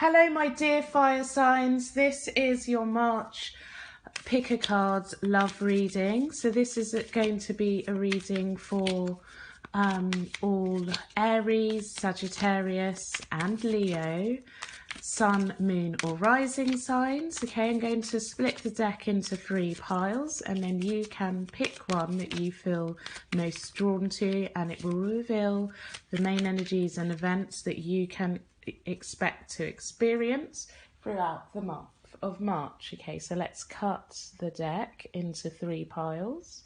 Hello, my dear fire signs. This is your March pick a card love reading. So this is going to be a reading for all Aries, Sagittarius and Leo, Sun, Moon or Rising signs. Okay, I'm going to split the deck into 3 piles and then you can pick one that you feel most drawn to, and it will reveal the main energies and events that you can expect to experience throughout the month of March. Okay, so let's cut the deck into 3 piles.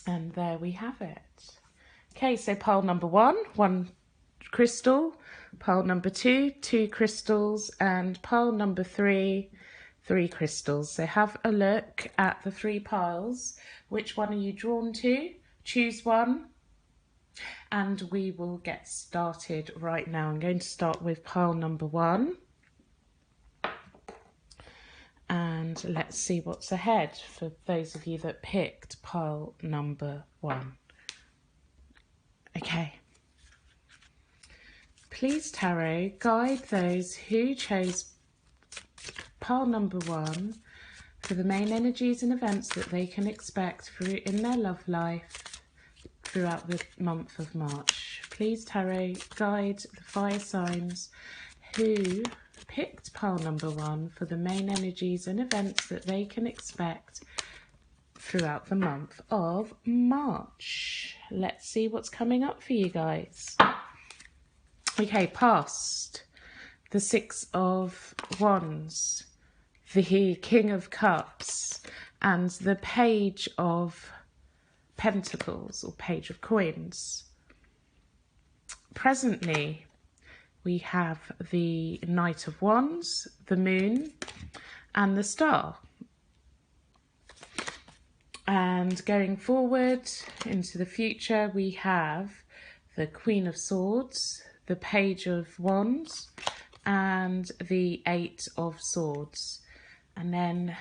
And there we have it. Okay, so pile number 1, 1 crystal. Pile number 2, 2 crystals. And pile number 3, 3 crystals. So have a look at the 3 piles. Which one are you drawn to? Choose one. And we will get started right now. I'm going to start with pile number 1. And let's see what's ahead for those of you that picked pile number 1. Okay. Please, Tarot, guide those who chose pile number 1 for the main energies and events that they can expect in their love life throughout the month of March. Please, Tarot, guide the fire signs who picked pile number 1 for the main energies and events that they can expect throughout the month of March. Let's see what's coming up for you guys. Okay, past the 6 of Wands, the King of Cups, and the Page of Pentacles or Page of Coins. Presently, we have the Knight of Wands, the Moon, and the Star. And going forward into the future, we have the Queen of Swords, the Page of Wands, and the 8 of Swords. And then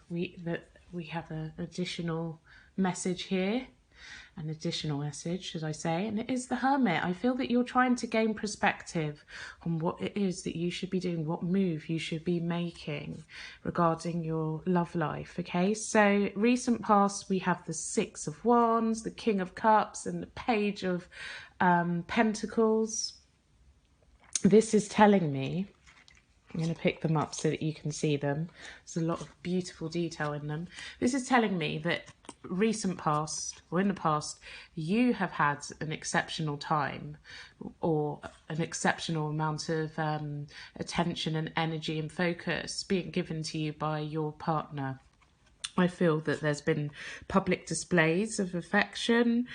we have an additional message here. An additional message, should I say, and it is the Hermit. I feel that you're trying to gain perspective on what it is that you should be doing, what move you should be making regarding your love life. Okay, so recent past, we have the 6 of Wands, the King of Cups, and the Page of Pentacles. This is telling me, I'm going to pick them up so that you can see them. There's a lot of beautiful detail in them. This is telling me that recent past, or in the past, you have had an exceptional time or an exceptional amount of attention and energy and focus being given to you by your partner. I feel that there's been public displays of affection.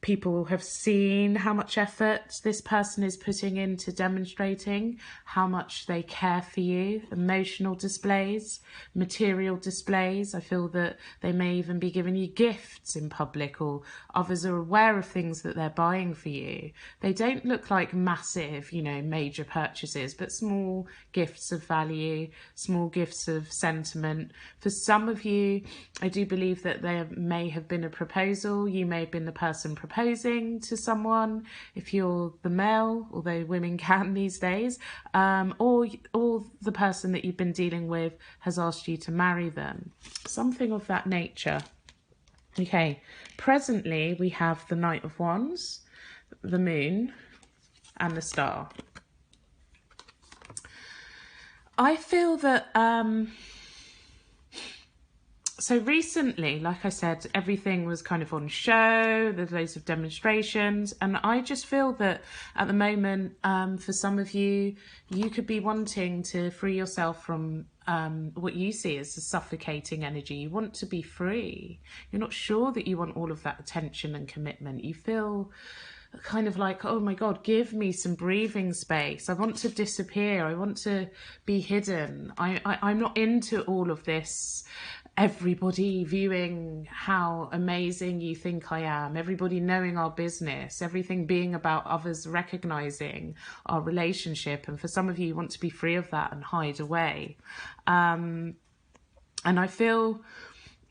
People have seen how much effort this person is putting into demonstrating how much they care for you. Emotional displays, material displays. I feel that they may even be giving you gifts in public, or others are aware of things that they're buying for you. They don't look like massive, major purchases, but small gifts of value, small gifts of sentiment. For some of you, I do believe that there may have been a proposal. You may have been the person proposing to someone, if you're the male, although women can these days, or the person that you've been dealing with has asked you to marry them. Something of that nature. Okay, presently we have the Knight of Wands, the Moon, and the Star. I feel that so recently, like I said, everything was kind of on show. There's loads of demonstrations. And I just feel that at the moment, for some of you, you could be wanting to free yourself from what you see as a suffocating energy. You want to be free. You're not sure that you want all of that attention and commitment. You feel kind of like, oh my God, give me some breathing space. I want to disappear. I want to be hidden. I'm not into all of this. Everybody viewing how amazing you think I am, everybody knowing our business, everything being about others recognizing our relationship. And for some of you, you want to be free of that and hide away. And I feel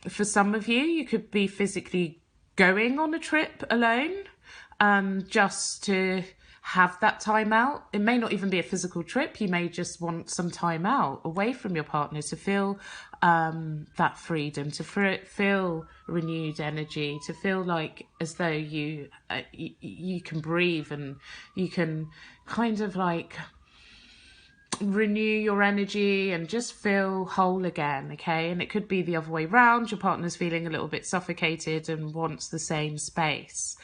for some of you, you could be physically going on a trip alone, just to have that time out. It may not even be a physical trip. You may just want some time out away from your partner to feel that freedom, to feel renewed energy, to feel like as though you can breathe and you can kind of like renew your energy and just feel whole again. Okay, and it could be the other way round. Your partner's feeling a little bit suffocated and wants the same space.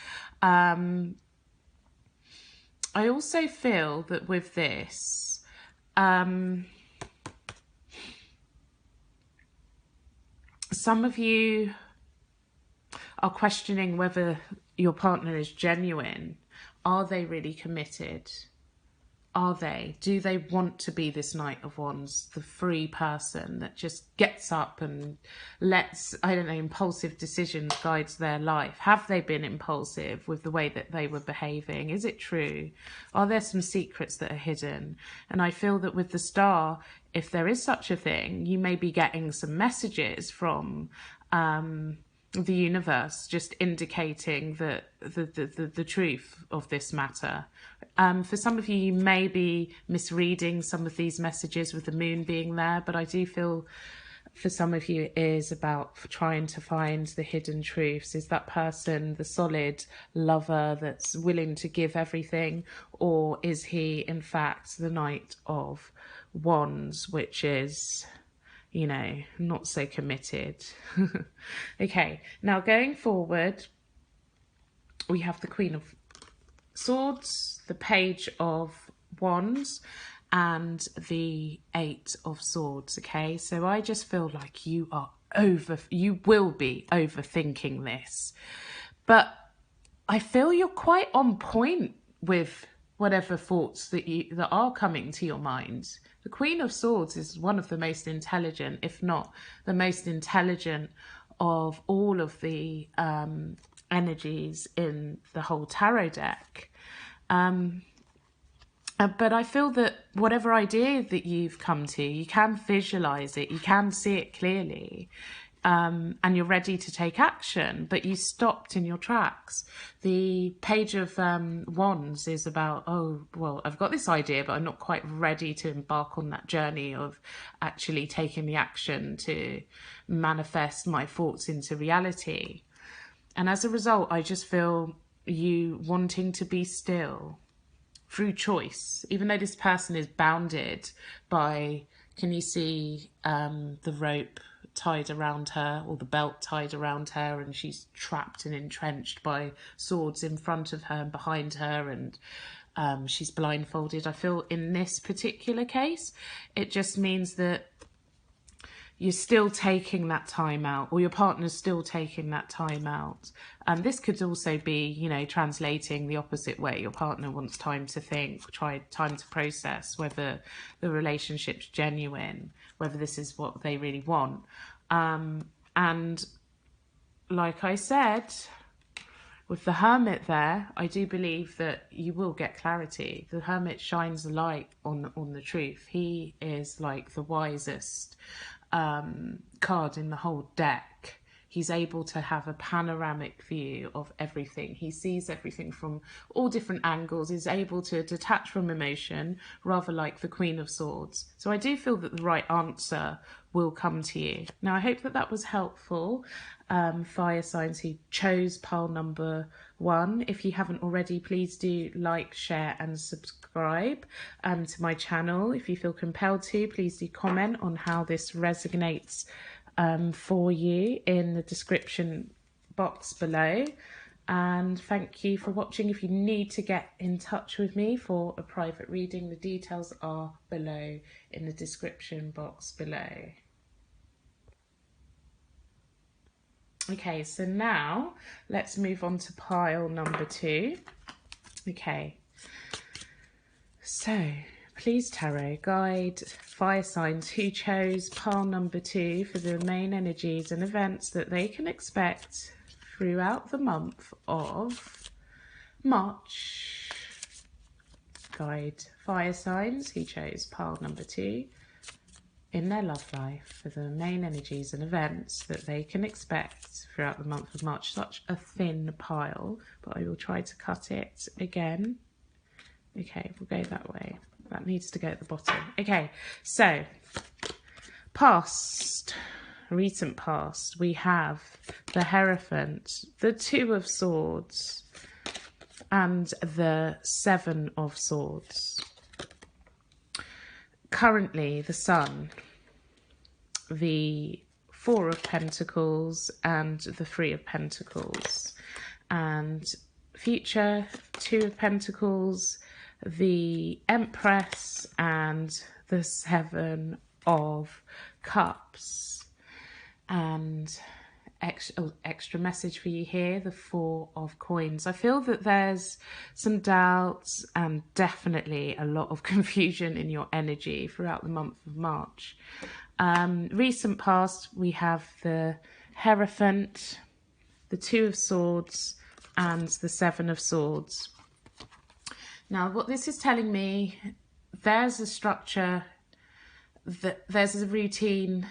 I also feel that with this, some of you are questioning whether your partner is genuine. Are they really committed? Are they? Do they want to be this Knight of Wands, the free person that just gets up and lets, I don't know, impulsive decisions guide their life? Have they been impulsive with the way that they were behaving? Is it true? Are there some secrets that are hidden? And I feel that with the Star, if there is such a thing, you may be getting some messages from the universe just indicating that the truth of this matter. For some of you, you may be misreading some of these messages with the moon being there, but I do feel for some of you it is about trying to find the hidden truths. Is that person the solid lover that's willing to give everything, or is he in fact the Knight of Wands, which is, you know, not so committed? Okay, now going forward, we have the Queen of Swords, the Page of Wands, and the Eight of Swords. Okay, so I just feel like you will be overthinking this, but I feel you're quite on point with whatever thoughts that are coming to your mind. The Queen of Swords is one of the most intelligent, if not the most intelligent, of all of the energies in the whole tarot deck. But I feel that whatever idea that you've come to, you can visualize it, you can see it clearly, and you're ready to take action, but you stopped in your tracks. The Page of Wands is about, oh, well, I've got this idea, but I'm not quite ready to embark on that journey of actually taking the action to manifest my thoughts into reality. And as a result, I just feel you wanting to be still through choice, even though this person is bounded by, can you see the rope tied around her, or the belt tied around her, and she's trapped and entrenched by swords in front of her and behind her, and she's blindfolded. I feel in this particular case, it just means that you're still taking that time out, or your partner's still taking that time out. And this could also be, you know, translating the opposite way. Your partner wants time to think, time to process whether the relationship's genuine, whether this is what they really want. And like I said, with the Hermit there, I do believe that you will get clarity. The Hermit shines a light on the truth. He is like the wisest card in the whole deck. He's able to have a panoramic view of everything. He sees everything from all different angles. He's able to detach from emotion, rather like the Queen of Swords. So I do feel that the right answer will come to you. Now, I hope that that was helpful. Fire signs who chose pile number 1. If you haven't already, please do like, share and subscribe to my channel. If you feel compelled to, please do comment on how this resonates for you in the description box below. And thank you for watching. If you need to get in touch with me for a private reading, the details are below in the description box below. Okay, so now let's move on to pile number 2. Okay, so please tarot guide fire signs who chose pile number 2 for the main energies and events that they can expect throughout the month of March. Guide fire signs who chose pile number 2 in their love life for the main energies and events that they can expect throughout the month of March. Such a thin pile, but I will try to cut it again Okay, we'll go that way. That needs to go at the bottom. Okay, so past, recent past, we have the Hierophant, the Two of Swords, and the Seven of Swords. Currently, the Sun, the Four of Pentacles, and the Three of Pentacles. And future, Two of Pentacles, the Empress, and the Seven of Cups. And extra message for you here, the Four of Coins. I feel that there's some doubts and definitely a lot of confusion in your energy throughout the month of March. Recent past, we have the Hierophant, the Two of Swords, and the Seven of Swords. Now, what this is telling me, there's a structure, there's a routine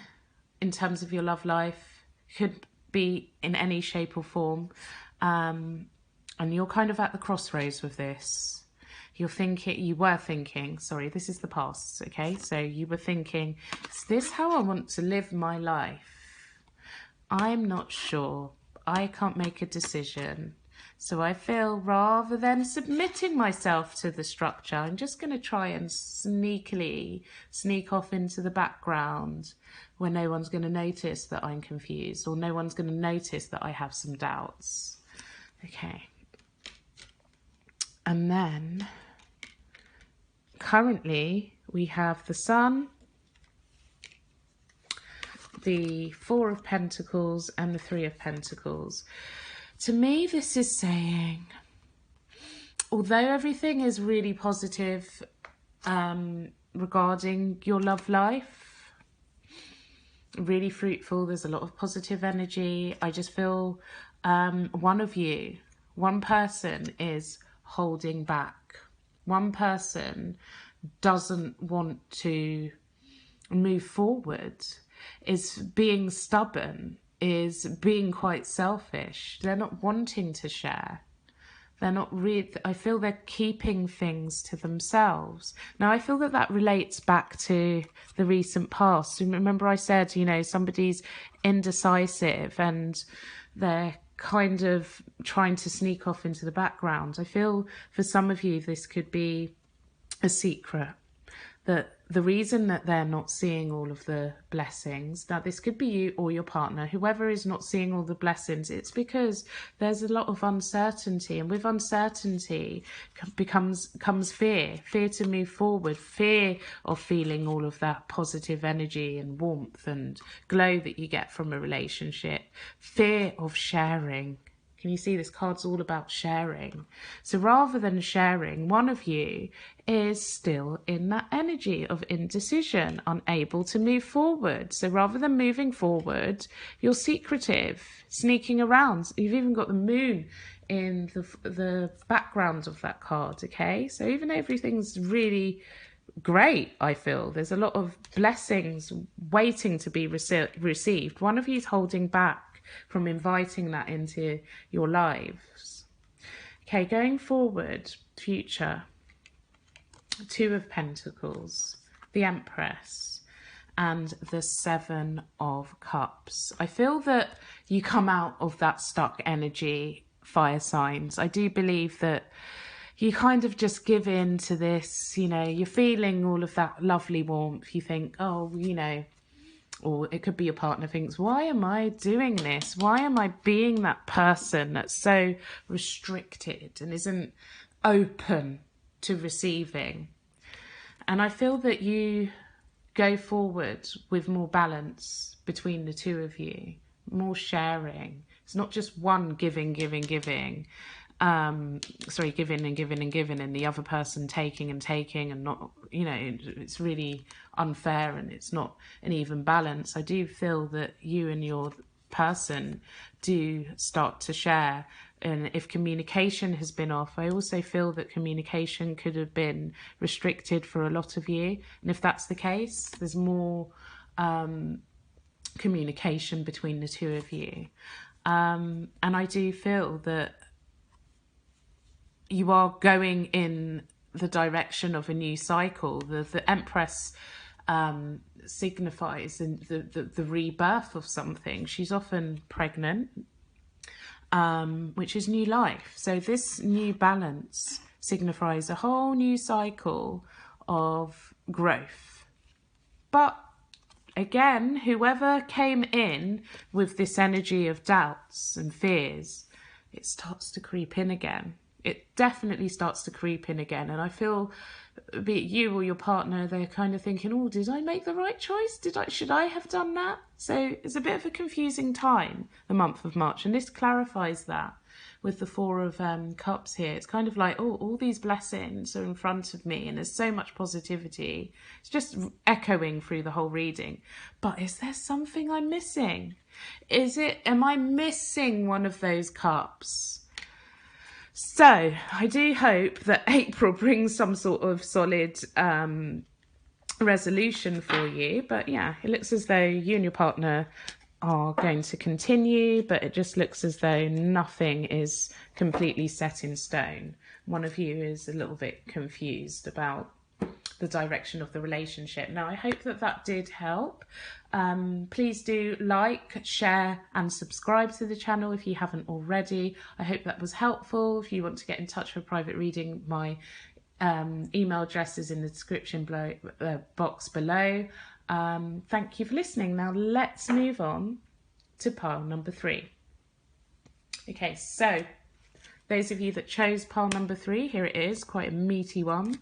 in terms of your love life, could be in any shape or form, and you're kind of at the crossroads with this. You were thinking, sorry, this is the past, okay? So you were thinking, is this how I want to live my life? I'm not sure. I can't make a decision. So I feel rather than submitting myself to the structure, I'm just going to try and sneakily sneak off into the background where no one's going to notice that I'm confused, or no one's going to notice that I have some doubts. Okay. And then currently we have the Sun, the Four of Pentacles, and the Three of Pentacles. To me, this is saying, although everything is really positive regarding your love life, really fruitful, there's a lot of positive energy, I just feel one person is holding back. One person doesn't want to move forward, is being stubborn, is being quite selfish. They're not wanting to share. They're not I feel they're keeping things to themselves. Now, I feel that that relates back to the recent past. Remember I said, you know, somebody's indecisive and they're kind of trying to sneak off into the background. I feel for some of you, this could be a secret. That the reason that they're not seeing all of the blessings, now this could be you or your partner, whoever is not seeing all the blessings, it's because there's a lot of uncertainty, and with uncertainty comes fear to move forward, fear of feeling all of that positive energy and warmth and glow that you get from a relationship, fear of sharing. Can you see this card's all about sharing? So rather than sharing, one of you is still in that energy of indecision, unable to move forward. So rather than moving forward, you're secretive, sneaking around. You've even got the moon in the background of that card, okay? So even though everything's really great, I feel there's a lot of blessings waiting to be received, one of you is holding back from inviting that into your lives. Okay, going forward, future, Two of Pentacles, the Empress, and the Seven of Cups. I feel that you come out of that stuck energy, fire signs. I do believe that you kind of just give in to this, you know, you're feeling all of that lovely warmth. You think, oh, you know, or it could be your partner thinks, why am I doing this? Why am I being that person that's so restricted and isn't open to receiving? And I feel that you go forward with more balance between the two of you, more sharing. It's not just one giving, giving and giving, and the other person taking and not, you know, it's really unfair and it's not an even balance. I do feel that you and your person do start to share, and if communication has been off, I also feel that communication could have been restricted for a lot of you, and if that's the case, there's more communication between the two of you, and I do feel that you are going in the direction of a new cycle. The Empress signifies the rebirth of something. She's often pregnant, which is new life. So this new balance signifies a whole new cycle of growth. But again, whoever came in with this energy of doubts and fears, it starts to creep in again. It definitely starts to creep in again. And I feel, be it you or your partner, they're kind of thinking, oh, did I make the right choice? Should I have done that? So it's a bit of a confusing time, the month of March. And this clarifies that with the Four of Cups here. It's kind of like, oh, all these blessings are in front of me and there's so much positivity. It's just echoing through the whole reading. But is there something I'm missing? Am I missing one of those cups? So I do hope that April brings some sort of solid resolution for you. But yeah, it looks as though you and your partner are going to continue, but it just looks as though nothing is completely set in stone. One of you is a little bit confused about the direction of the relationship. Now, I hope that did help. Please do like, share and subscribe to the channel if you haven't already. I hope that was helpful. If you want to get in touch for a private reading, my email address is in the description box below. Thank you for listening. Now let's move on to pile number 3. Okay, so those of you that chose pile number 3, here it is, quite a meaty one.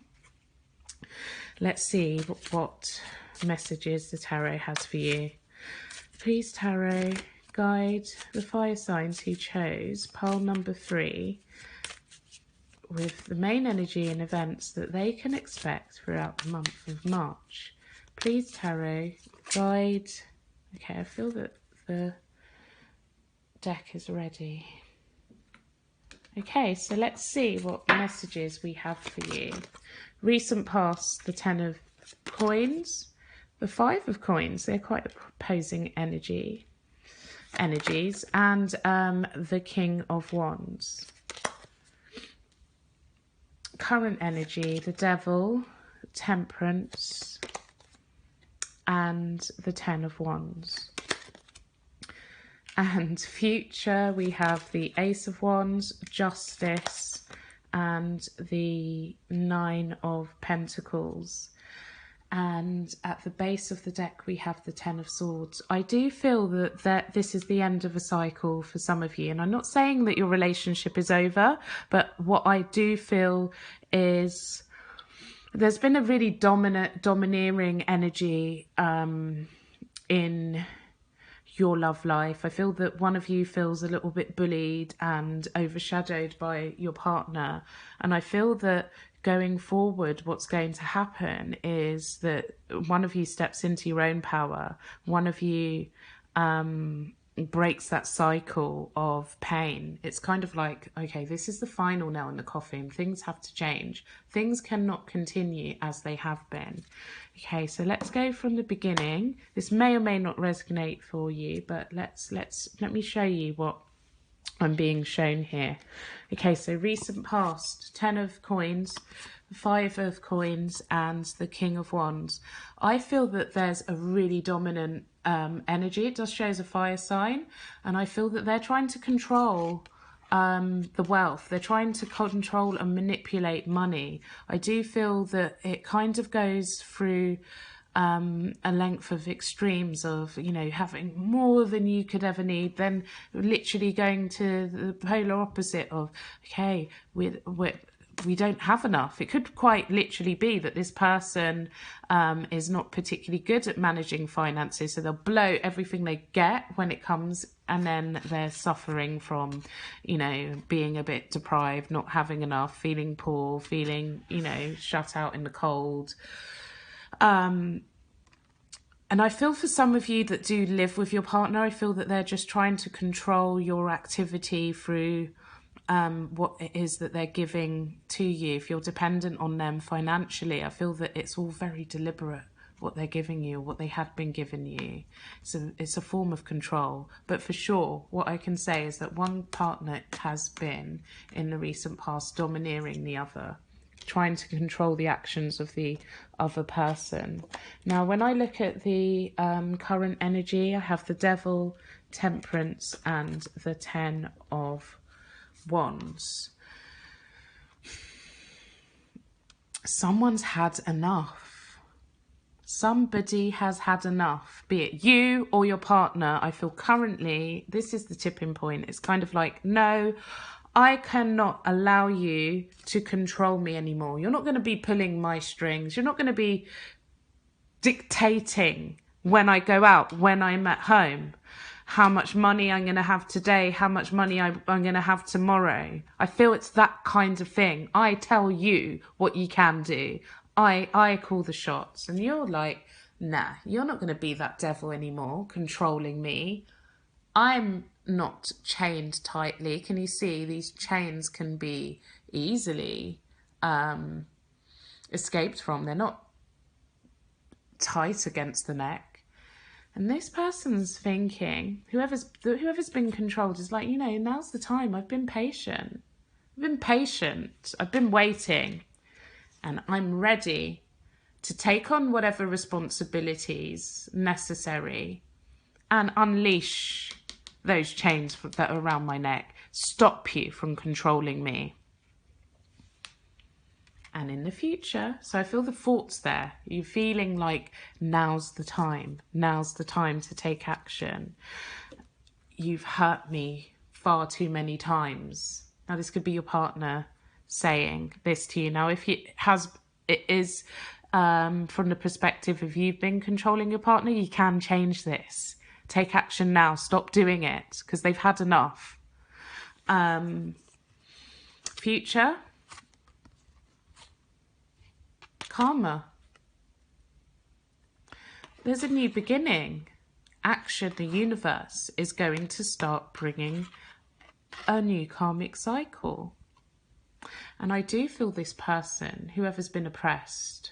Let's see what messages the tarot has for you. Please, tarot, guide the fire signs who chose pile number 3 with the main energy and events that they can expect throughout the month of March. Please, tarot, guide. Okay, I feel that the deck is ready. Okay, so let's see what messages we have for you. Recent past, the 10 of coins, the 5 of coins. They're quite opposing energies, and the King of Wands. Current energy, the Devil, Temperance, and the 10 of Wands. And future, we have the Ace of Wands, Justice, and the 9 of Pentacles. And at the base of the deck, we have the 10 of Swords. I do feel that this is the end of a cycle for some of you. And I'm not saying that your relationship is over, but what I do feel is there's been a really domineering energy in your love life. I feel that one of you feels a little bit bullied and overshadowed by your partner. And I feel that going forward, what's going to happen is that one of you steps into your own power. One of you breaks that cycle of pain. It's kind of like, okay, this is the final nail in the coffin. Things have to change. Things cannot continue as they have been. Okay, so let's go from the beginning. This may or may not resonate for you, but let me show you what I'm being shown here. Okay, so recent past, 10 of coins, 5 of coins, and the King of Wands. I feel that there's a really dominant energy. It does show as a fire sign, and I feel that they're trying to control the wealth. They're trying to control and manipulate money. I do feel that it kind of goes through a length of extremes of, you know, having more than you could ever need, then literally going to the polar opposite of, okay, we don't have enough. It could quite literally be that this person is not particularly good at managing finances, so they'll blow everything they get when it comes, and then they're suffering from, you know, being a bit deprived, not having enough, feeling poor, feeling, you know, shut out in the cold. And I feel for some of you that do live with your partner, I feel that they're just trying to control your activity through what it is that they're giving to you. If you're dependent on them financially, I feel that it's all very deliberate, what they're giving you, what they have been giving you. So it's a form of control. But for sure, what I can say is that one partner has been, in the recent past, domineering the other. trying to control the actions of the other person. Now, when I look at the current energy, I have the Devil, Temperance, and the 10 of Wands. Someone's had enough. Somebody has had enough, be it you or your partner. I feel currently, this is the tipping point. It's kind of like, no, I cannot allow you to control me anymore. You're not going to be pulling my strings. You're not going to be dictating when I go out, when I'm at home, how much money I'm going to have today, how much money I'm going to have tomorrow. I feel it's that kind of thing. I tell you what you can do. I call the shots. And you're like, nah, you're not going to be that devil anymore, controlling me. I'm not chained tightly. Can you see these chains can be easily escaped from? They're not tight against the neck. And this person's thinking, whoever's been controlled is like, you know, now's the time. I've been patient. I've been waiting, and I'm ready to take on whatever responsibilities necessary and unleash those chains that are around my neck, stop you from controlling me. And in the future, so I feel the thoughts there. You're feeling like now's the time to take action. You've hurt me far too many times. Now this could be your partner saying this to you. Now if it is from the perspective of you've been controlling your partner, you can change this. Take action now. Stop doing it because they've had enough. Future. Karma. There's a new beginning. Action, the universe is going to start bringing a new karmic cycle. And I do feel this person, whoever's been oppressed,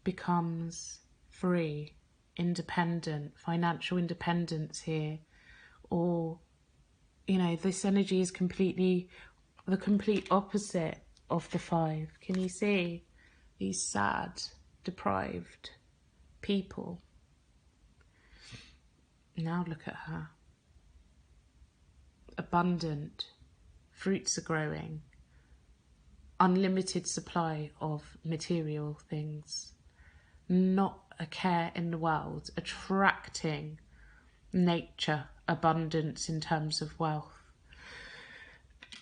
becomes free. Independent, financial independence here, or you know, this energy is completely the complete opposite of the 5. Can you see these sad, deprived people? Now look at her. Abundant, fruits are growing, unlimited supply of material things, not a care in the world, attracting nature, abundance in terms of wealth.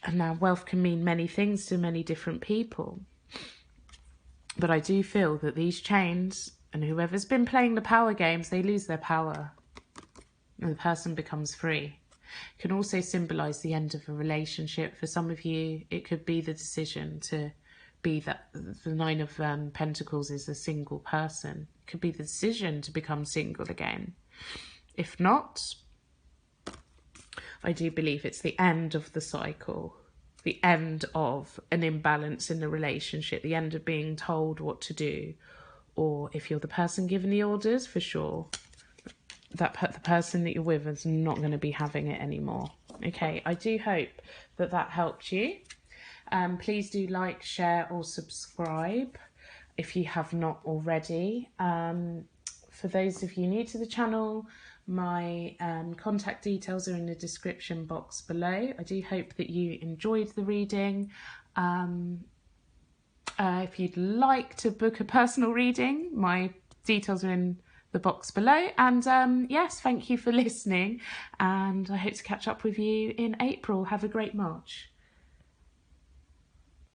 And now wealth can mean many things to many different people. But I do feel that these chains, and whoever's been playing the power games, they lose their power and the person becomes free. It can also symbolise the end of a relationship. For some of you, it could be the decision to be that the 9 of Pentacles is a single person. It could be the decision to become single again. If not, I do believe it's the end of the cycle, the end of an imbalance in the relationship, the end of being told what to do. Or if you're the person given the orders, for sure, the person that you're with is not going to be having it anymore. Okay, I do hope that that helped you. Please do like, share or subscribe if you have not already. For those of you new to the channel, my contact details are in the description box below. I do hope that you enjoyed the reading. If you'd like to book a personal reading, my details are in the box below. And yes, thank you for listening, and I hope to catch up with you in April. Have a great March.